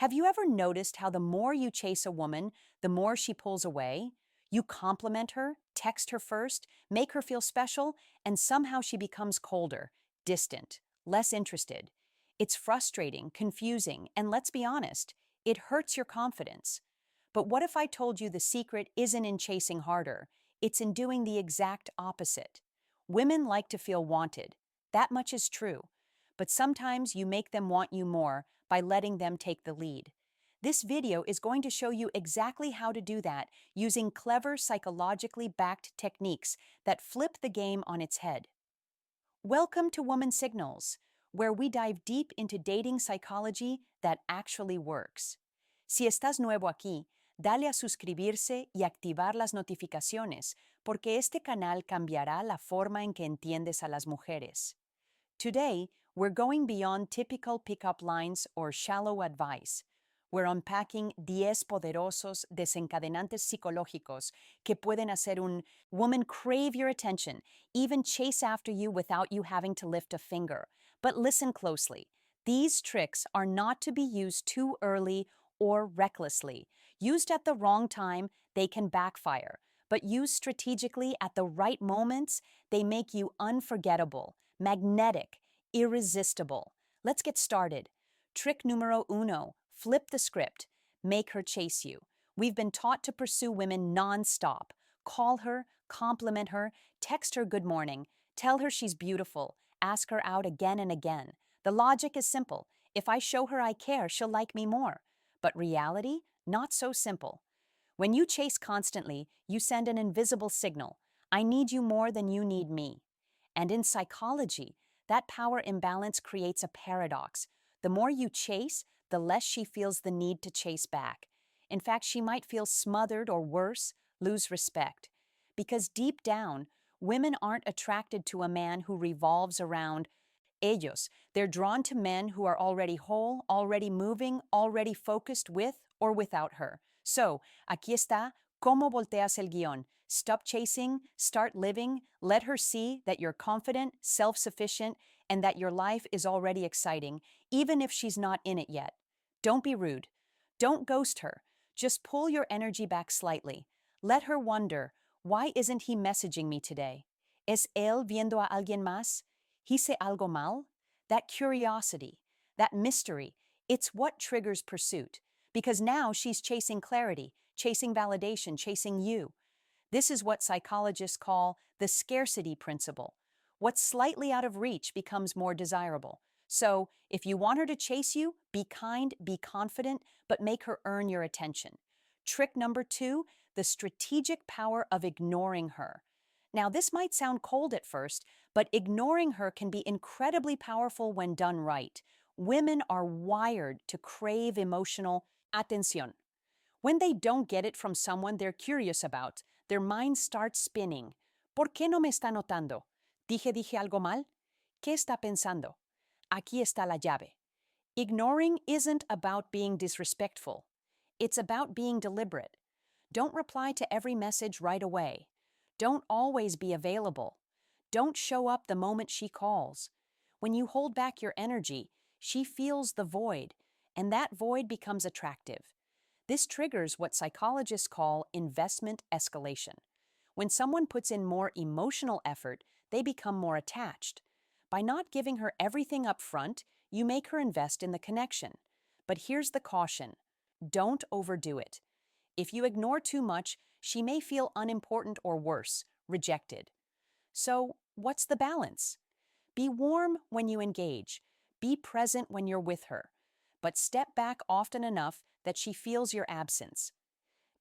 Have you ever noticed how the more you chase a woman, the more she pulls away? You compliment her, text her first, make her feel special, and somehow she becomes colder, distant, less interested. It's frustrating, confusing, and let's be honest, it hurts your confidence. But what if I told you the secret isn't in chasing harder? It's in doing the exact opposite. Women like to feel wanted. That much is true. But sometimes you make them want you more by letting them take the lead. This video is going to show you exactly how to do that using clever psychologically backed techniques that flip the game on its head. Welcome to Woman Signals, where we dive deep into dating psychology that actually works. Si estás nuevo aquí, dale a suscribirse y activar las notificaciones, porque este canal cambiará la forma en que entiendes a las mujeres. Today, we're going beyond typical pickup lines or shallow advice. We're unpacking 10 poderosos desencadenantes psicológicos que pueden hacer un woman crave your attention, even chase after you without you having to lift a finger. But listen closely. These tricks are not to be used too early or recklessly. Used at the wrong time, they can backfire. But used strategically at the right moments, they make you unforgettable, magnetic, irresistible. Let's get started. Trick numero uno, flip the script. Make her chase you. We've been taught to pursue women non-stop. Call her, compliment her, text her good morning, tell her she's beautiful, ask her out again and again. The logic is simple. If I show her I care, she'll like me more. But reality? Not so simple. When you chase constantly, you send an invisible signal. I need you more than you need me. And in psychology, that power imbalance creates a paradox. The more you chase, the less she feels the need to chase back. In fact, she might feel smothered or worse, lose respect. Because deep down, women aren't attracted to a man who revolves around ellos. They're drawn to men who are already whole, already moving, already focused with or without her. So, aquí está, cómo volteas el guión. Stop chasing, start living, let her see that you're confident, self-sufficient, and that your life is already exciting, even if she's not in it yet. Don't be rude. Don't ghost her. Just pull your energy back slightly. Let her wonder, why isn't he messaging me today? ¿Es él viendo a alguien más? ¿Hice algo mal? That curiosity, that mystery, it's what triggers pursuit. Because now she's chasing clarity, chasing validation, chasing you. This is what psychologists call the scarcity principle. What's slightly out of reach becomes more desirable. So, if you want her to chase you, be kind, be confident, but make her earn your attention. Trick number two, the strategic power of ignoring her. Now, this might sound cold at first, but ignoring her can be incredibly powerful when done right. Women are wired to crave emotional atención. When they don't get it from someone they're curious about, their mind starts spinning. ¿Por qué no me está notando? ¿Dije algo mal? ¿Qué está pensando? Aquí está la llave. Ignoring isn't about being disrespectful. It's about being deliberate. Don't reply to every message right away. Don't always be available. Don't show up the moment she calls. When you hold back your energy, she feels the void, and that void becomes attractive. This triggers what psychologists call investment escalation. When someone puts in more emotional effort, they become more attached. By not giving her everything up front, you make her invest in the connection. But here's the caution. Don't overdo it. If you ignore too much, she may feel unimportant or worse, rejected. So, what's the balance? Be warm when you engage. Be present when you're with her. But step back often enough that she feels your absence.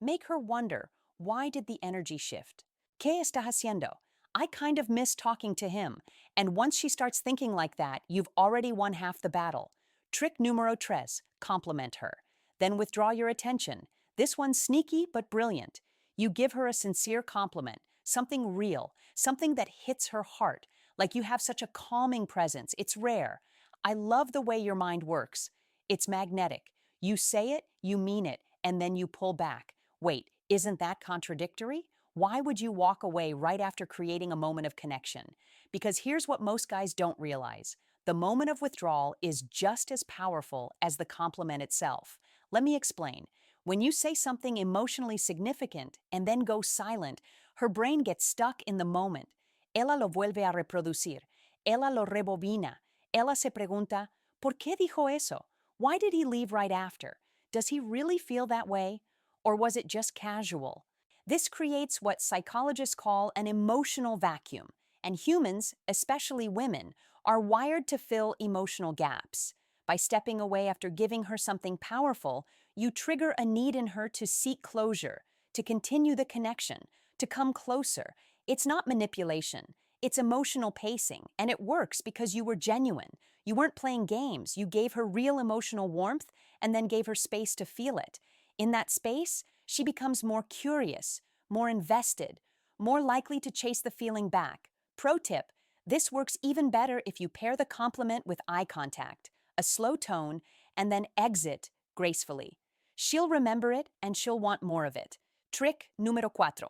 Make her wonder, why did the energy shift? ¿Qué está haciendo? I kind of miss talking to him. And once she starts thinking like that, you've already won half the battle. Trick numero tres, compliment her. Then withdraw your attention. This one's sneaky but brilliant. You give her a sincere compliment, something real, something that hits her heart, like you have such a calming presence. It's rare. I love the way your mind works. It's magnetic. You say it, you mean it, and then you pull back. Wait, isn't that contradictory? Why would you walk away right after creating a moment of connection? Because here's what most guys don't realize. The moment of withdrawal is just as powerful as the compliment itself. Let me explain. When you say something emotionally significant and then go silent, her brain gets stuck in the moment. Ella lo vuelve a reproducir. Ella lo rebobina. Ella se pregunta, ¿por qué dijo eso? Why did he leave right after? Does he really feel that way? Or was it just casual? This creates what psychologists call an emotional vacuum, and humans, especially women, are wired to fill emotional gaps. By stepping away after giving her something powerful, you trigger a need in her to seek closure, to continue the connection, to come closer. It's not manipulation, it's emotional pacing, and it works because you were genuine. You weren't playing games, you gave her real emotional warmth and then gave her space to feel it. In that space, she becomes more curious, more invested, more likely to chase the feeling back. Pro tip, this works even better if you pair the compliment with eye contact, a slow tone, and then exit gracefully. She'll remember it and she'll want more of it. Trick número 4.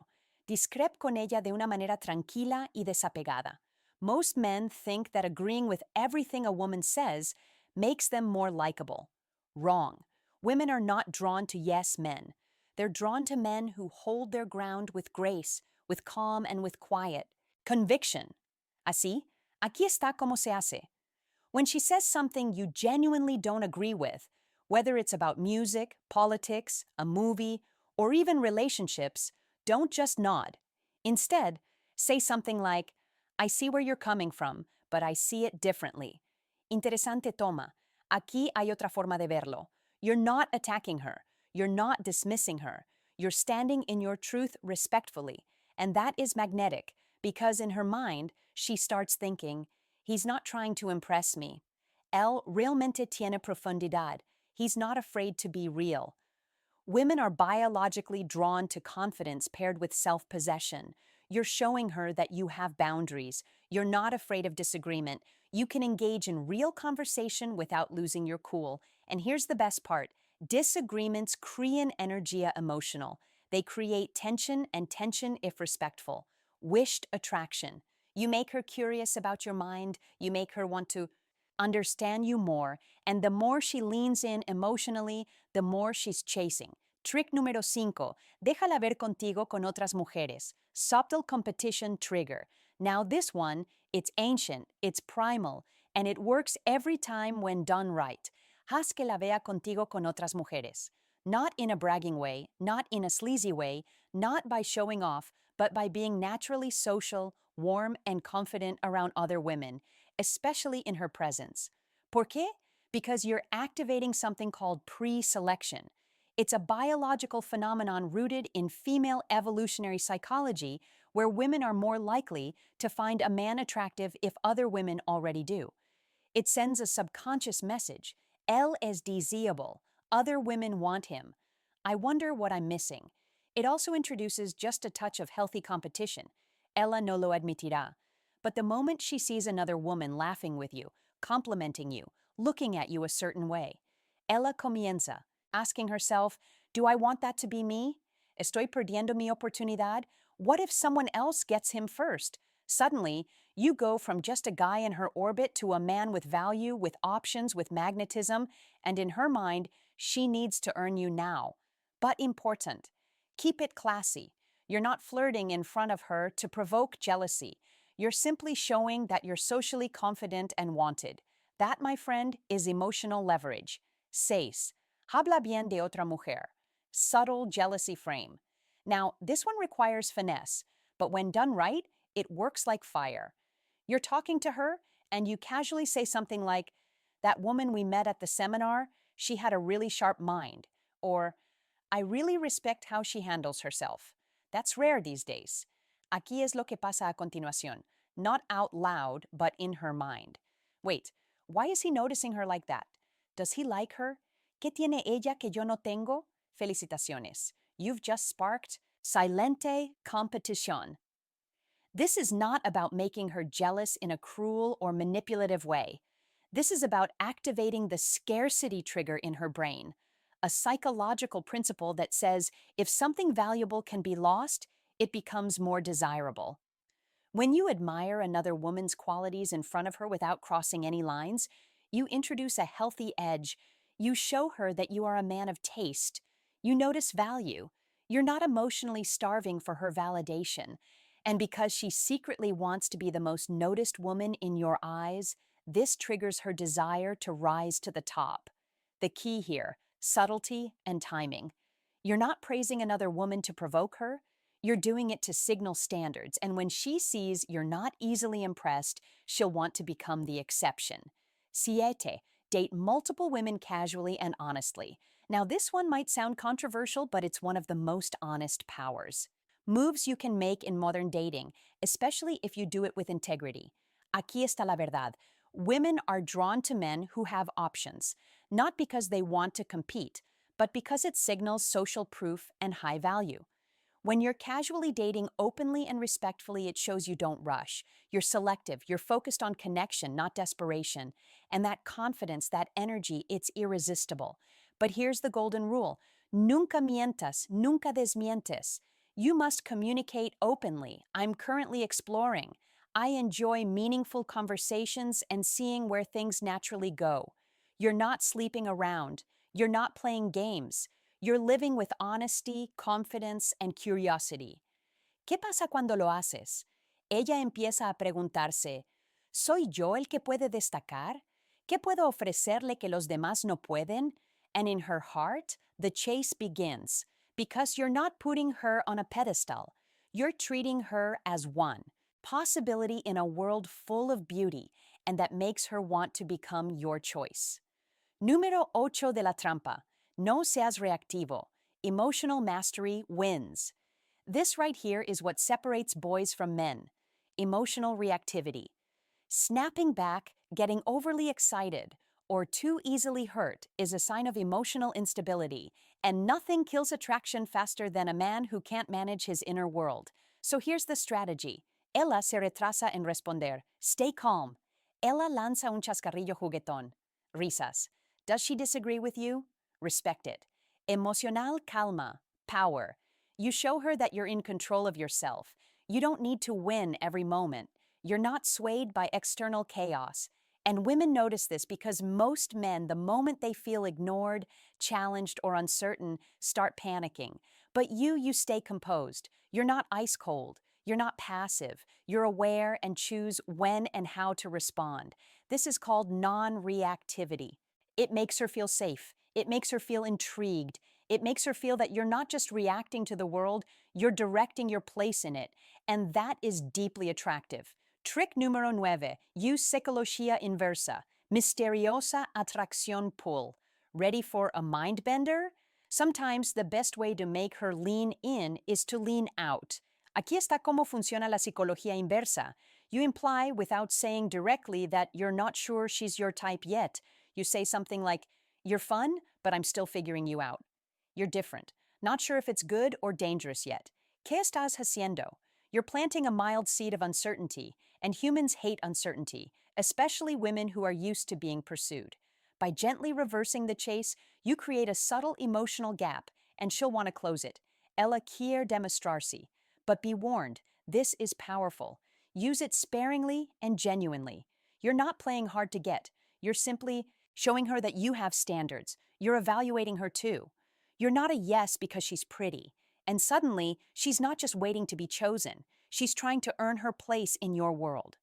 Discrep con ella de una manera tranquila y desapegada. Most men think that agreeing with everything a woman says makes them more likable. Wrong. Women are not drawn to yes men. They're drawn to men who hold their ground with grace, with calm, and with quiet. Conviction. Así, aquí está como se hace. When she says something you genuinely don't agree with, whether it's about music, politics, a movie, or even relationships, don't just nod. Instead, say something like, I see where you're coming from, but I see it differently. Interesante toma. Aquí hay otra forma de verlo. You're not attacking her. You're not dismissing her. You're standing in your truth respectfully. And that is magnetic, because in her mind, she starts thinking, he's not trying to impress me. Él realmente tiene profundidad. He's not afraid to be real. Women are biologically drawn to confidence paired with self-possession. You're showing her that you have boundaries. You're not afraid of disagreement. You can engage in real conversation without losing your cool. And here's the best part. Disagreements crean energia emotional. They create tension, and tension, if respectful. Wished attraction. You make her curious about your mind. You make her want to understand you more, and the more she leans in emotionally, the more she's chasing. Trick número 5. Déjala ver contigo con otras mujeres. Subtle competition trigger. Now this one, it's ancient, it's primal, and it works every time when done right. Haz que la vea contigo con otras mujeres. Not in a bragging way, not in a sleazy way, not by showing off, but by being naturally social, warm, and confident around other women, especially in her presence. ¿Por qué? Because you're activating something called pre-selection. It's a biological phenomenon rooted in female evolutionary psychology where women are more likely to find a man attractive if other women already do. It sends a subconscious message. Él es deseable. Other women want him. I wonder what I'm missing. It also introduces just a touch of healthy competition. Ella no lo admitirá. But the moment she sees another woman laughing with you, complimenting you, looking at you a certain way, ella comienza, asking herself, do I want that to be me? ¿Estoy perdiendo mi oportunidad? What if someone else gets him first? Suddenly, you go from just a guy in her orbit to a man with value, with options, with magnetism, and in her mind, she needs to earn you now. But important, keep it classy. You're not flirting in front of her to provoke jealousy. You're simply showing that you're socially confident and wanted. That, my friend, is emotional leverage. 6. Habla bien de otra mujer. Subtle jealousy frame. Now, this one requires finesse, but when done right, it works like fire. You're talking to her, and you casually say something like, that woman we met at the seminar, she had a really sharp mind. Or, I really respect how she handles herself. That's rare these days. Aquí es lo que pasa a continuación. Not out loud, but in her mind. Wait, why is he noticing her like that? Does he like her? ¿Qué tiene ella que yo no tengo? Felicitaciones. You've just sparked silente competition. This is not about making her jealous in a cruel or manipulative way. This is about activating the scarcity trigger in her brain, a psychological principle that says if something valuable can be lost, it becomes more desirable. When you admire another woman's qualities in front of her without crossing any lines, you introduce a healthy edge. You show her that you are a man of taste. You notice value. You're not emotionally starving for her validation. And because she secretly wants to be the most noticed woman in your eyes, this triggers her desire to rise to the top. The key here, subtlety and timing. You're not praising another woman to provoke her. You're doing it to signal standards, and when she sees you're not easily impressed, she'll want to become the exception. Siete, date multiple women casually and honestly. Now, this one might sound controversial, but it's one of the most honest powers. Moves you can make in modern dating, especially if you do it with integrity. Aquí está la verdad. Women are drawn to men who have options, not because they want to compete, but because it signals social proof and high value. When you're casually dating openly and respectfully, it shows you don't rush. You're selective, you're focused on connection, not desperation. And that confidence, that energy, it's irresistible. But here's the golden rule. Nunca mientas, nunca desmientes. You must communicate openly. I'm currently exploring. I enjoy meaningful conversations and seeing where things naturally go. You're not sleeping around. You're not playing games. You're living with honesty, confidence, and curiosity. ¿Qué pasa cuando lo haces? Ella empieza a preguntarse, ¿soy yo el que puede destacar? ¿Qué puedo ofrecerle que los demás no pueden? And in her heart, the chase begins, because you're not putting her on a pedestal. You're treating her as one, possibility in a world full of beauty, and that makes her want to become your choice. Número 8 de la trampa. No seas reactivo. Emotional mastery wins. This right here is what separates boys from men. Emotional reactivity. Snapping back, getting overly excited, or too easily hurt is a sign of emotional instability, and nothing kills attraction faster than a man who can't manage his inner world. So here's the strategy. Ella se retrasa en responder. Stay calm. Ella lanza un chascarrillo juguetón. Risas. Does she disagree with you? Respect it. Emocional calma, power. You show her that you're in control of yourself. You don't need to win every moment. You're not swayed by external chaos. And women notice this because most men, the moment they feel ignored, challenged, or uncertain, start panicking. But you stay composed. You're not ice cold. You're not passive. You're aware and choose when and how to respond. This is called non-reactivity. It makes her feel safe. It makes her feel intrigued. It makes her feel that you're not just reacting to the world, you're directing your place in it. And that is deeply attractive. Trick número 9. Use psicología inversa. Misteriosa atracción pull. Ready for a mind bender? Sometimes the best way to make her lean in is to lean out. Aquí está cómo funciona la psicología inversa. You imply without saying directly that you're not sure she's your type yet. You say something like, "You're fun, but I'm still figuring you out. You're different. Not sure if it's good or dangerous yet. ¿Qué estás haciendo?" You're planting a mild seed of uncertainty, and humans hate uncertainty, especially women who are used to being pursued. By gently reversing the chase, you create a subtle emotional gap, and she'll want to close it. Ella quiere demostrarse. But be warned, this is powerful. Use it sparingly and genuinely. You're not playing hard to get. You're simply showing her that you have standards. You're evaluating her too. You're not a yes because she's pretty. And suddenly, she's not just waiting to be chosen. She's trying to earn her place in your world.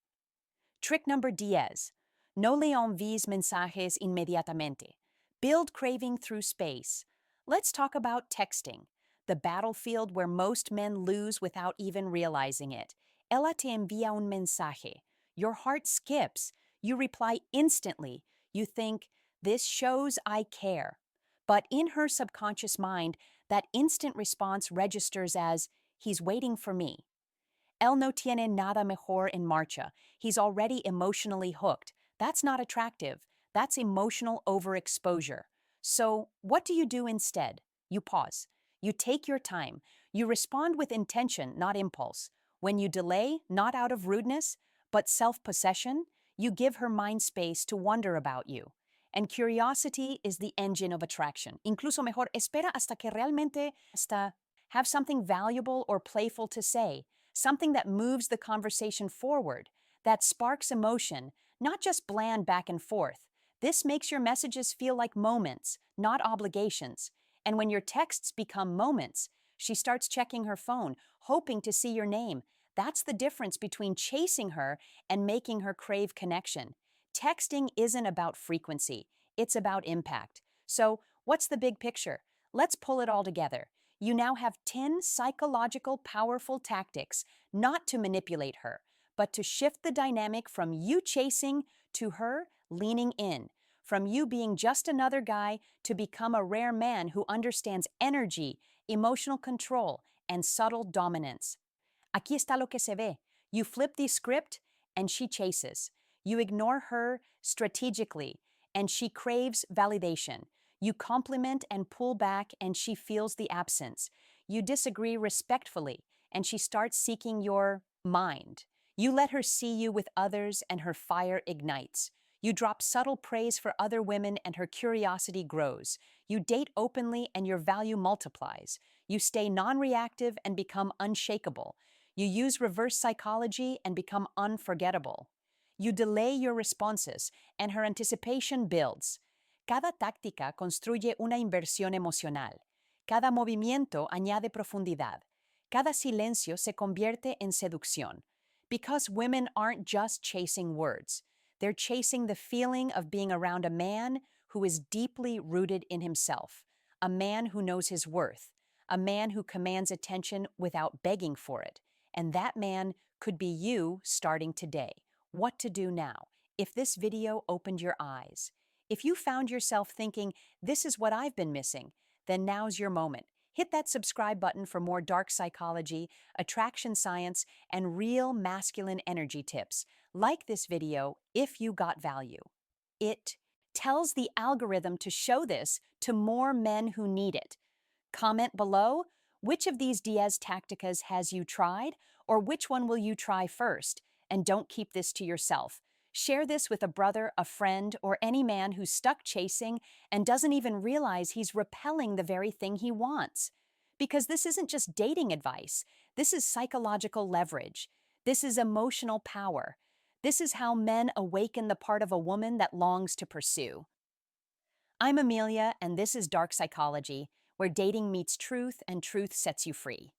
Trick number 10. No le envíes mensajes inmediatamente. Build craving through space. Let's talk about texting, the battlefield where most men lose without even realizing it. Ella te envía un mensaje. Your heart skips. You reply instantly. You think, this shows I care. But in her subconscious mind, that instant response registers as, he's waiting for me. Él no tiene nada mejor en marcha. He's already emotionally hooked. That's not attractive. That's emotional overexposure. So, what do you do instead? You pause. You take your time. You respond with intention, not impulse. When you delay, not out of rudeness, but self-possession, you give her mind space to wonder about you. And curiosity is the engine of attraction. Incluso mejor, espera hasta que realmente have something valuable or playful to say, something that moves the conversation forward, that sparks emotion, not just bland back and forth. This makes your messages feel like moments, not obligations. And when your texts become moments, she starts checking her phone, hoping to see your name. That's the difference between chasing her and making her crave connection. Texting isn't about frequency, it's about impact. So, what's the big picture? Let's pull it all together. You now have 10 psychological powerful tactics, not to manipulate her, but to shift the dynamic from you chasing to her leaning in, from you being just another guy to become a rare man who understands energy, emotional control, and subtle dominance. Aquí está lo que se ve. You flip the script and she chases. You ignore her strategically and she craves validation. You compliment and pull back and she feels the absence. You disagree respectfully and she starts seeking your mind. You let her see you with others and her fire ignites. You drop subtle praise for other women and her curiosity grows. You date openly and your value multiplies. You stay non-reactive and become unshakable. You use reverse psychology and become unforgettable. You delay your responses and her anticipation builds. Cada táctica construye una inversión emocional. Cada movimiento añade profundidad. Cada silencio se convierte en seducción. Because women aren't just chasing words. They're chasing the feeling of being around a man who is deeply rooted in himself, a man who knows his worth, a man who commands attention without begging for it. And that man could be you starting today. What to do now? If this video opened your eyes, if you found yourself thinking, this is what I've been missing, then now's your moment. Hit that subscribe button for more dark psychology, attraction science, and real masculine energy tips. Like this video if you got value. It tells the algorithm to show this to more men who need it. Comment below, which of these Diaz tacticas has you tried, or which one will you try first? And don't keep this to yourself. Share this with a brother, a friend, or any man who's stuck chasing and doesn't even realize he's repelling the very thing he wants. Because this isn't just dating advice. This is psychological leverage. This is emotional power. This is how men awaken the part of a woman that longs to pursue. I'm Amelia, and this is Dark Psychology, where dating meets truth and truth sets you free.